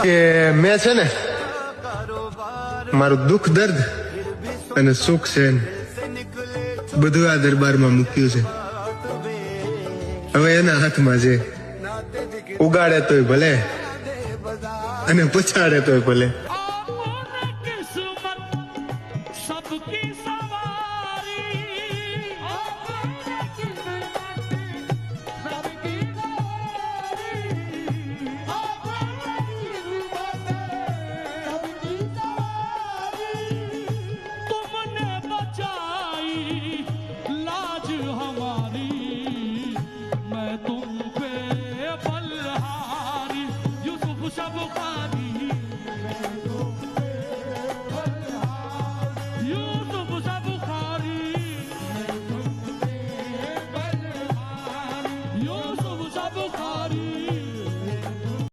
કે મેં છે ને મારું દુઃખ દર્દ અને સુખ છે બધું આ દરબારમાં મૂક્યું છે. હવે એના હાથમાં છે. ઉગાડે તોય ભલે અને પછાડે તોય ભલે. सब